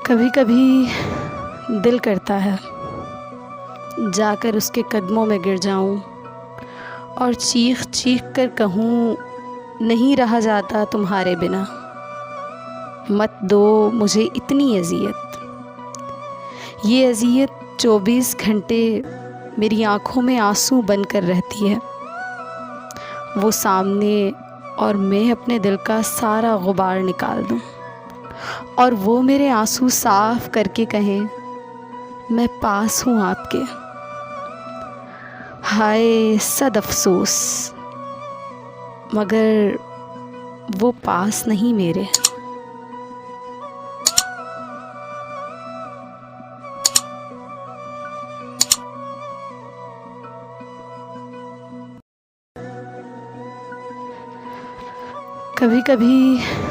कभी कभी दिल करता है जाकर उसके कदमों में गिर जाऊं और चीख चीख कर कहूं, नहीं रहा जाता तुम्हारे बिना, मत दो मुझे इतनी अज़ियत। ये अज़ियत 24 घंटे मेरी आँखों में आंसू बनकर रहती है। वो सामने और मैं अपने दिल का सारा गुबार निकाल दूं और वो मेरे आंसू साफ करके कहें, मैं पास हूँ आपके। हाय सद अफ़सोस, मगर वो पास नहीं मेरे। कभी कभी